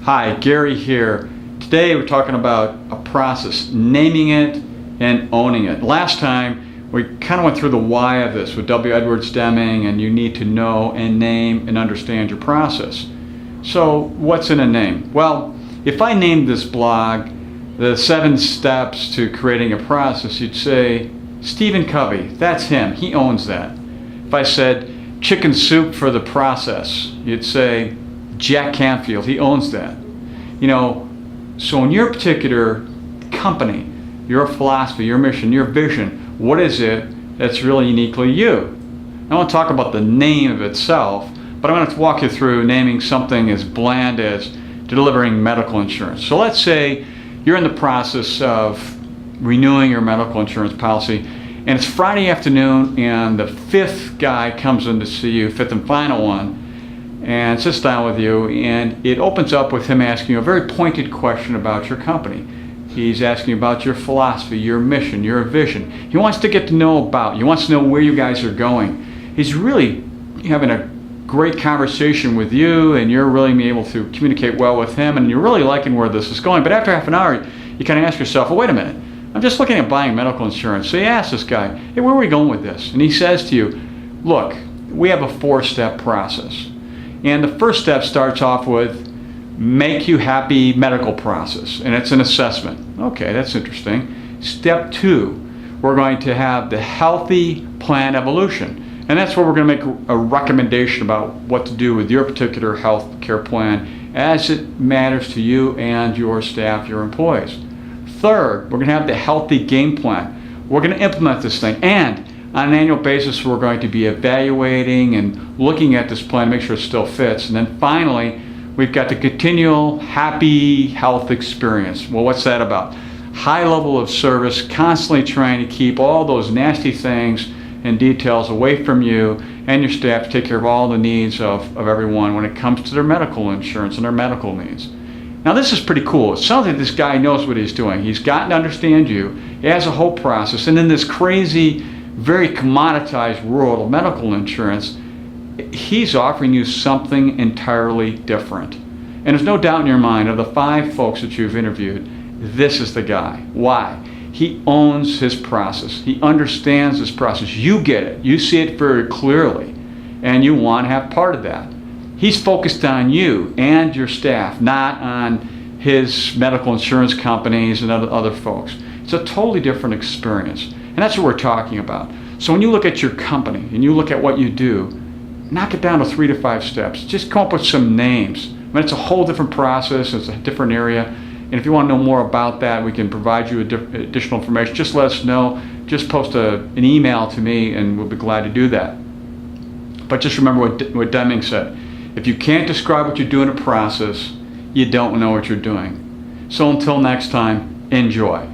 Hi, Gary here. Today we're talking about a process, naming it and owning it. Last time we kind of went through the why of this with W. Edwards Deming, and you need to know and name and understand your process. So what's in a name? Well, if I named this blog the 7 steps to creating a process, you'd say Stephen Covey, that's him, he owns that. If I said chicken soup for the process, you'd say Jack Canfield, he owns that. So in your particular company, your philosophy, your mission, your vision, what is it that's really uniquely you? I want to talk about the name of itself, but I'm going to walk you through naming something as bland as delivering medical insurance. So let's say you're in the process of renewing your medical insurance policy, and it's Friday afternoon, and the 5th guy comes in to see you, 5th and final one, and sits down with you, and it opens up with him asking you a very pointed question about your company. He's asking about your philosophy, your mission, your vision. He wants to get to know about you. He wants to know where you guys are going. He's really having a great conversation with you, and you're really being able to communicate well with him, and you're really liking where this is going. But after half an hour, you kind of ask yourself, well, wait a minute, I'm just looking at buying medical insurance. So you ask this guy, hey, where are we going with this? And he says to you, look, we have a 4-step process. And the first step starts off with make you happy medical process, and it's an assessment. Okay, that's interesting. Step 2, we're going to have the healthy plan evolution, and that's where we're going to make a recommendation about what to do with your particular health care plan as it matters to you and your staff, your employees. Third, we're going to have the healthy game plan. We're going to implement this thing, and on an annual basis, we're going to be evaluating and looking at this plan to make sure it still fits. And then finally, we've got the continual happy health experience. Well, what's that about? High level of service, constantly trying to keep all those nasty things and details away from you and your staff to take care of all the needs of everyone when it comes to their medical insurance and their medical needs. Now, this is pretty cool. It sounds like this guy knows what he's doing. He's gotten to understand you. He has a whole process. And in this crazy, very commoditized world of medical insurance, he's offering you something entirely different. And there's no doubt in your mind, of the 5 folks that you've interviewed, this is the guy. Why? He owns his process. He understands his process. You get it. You see it very clearly, and you want to have part of that. He's focused on you and your staff, not on his medical insurance companies and other folks. It's a totally different experience. And that's what we're talking about. So when you look at your company and you look at what you do, knock it down to 3 to 5 steps. Just come up with some names. I mean, it's a whole different process. It's a different area. And if you want to know more about that, we can provide you additional information. Just let us know. Just post an email to me, and we'll be glad to do that. But just remember what Deming said. If you can't describe what you do in a process, you don't know what you're doing. So until next time, enjoy.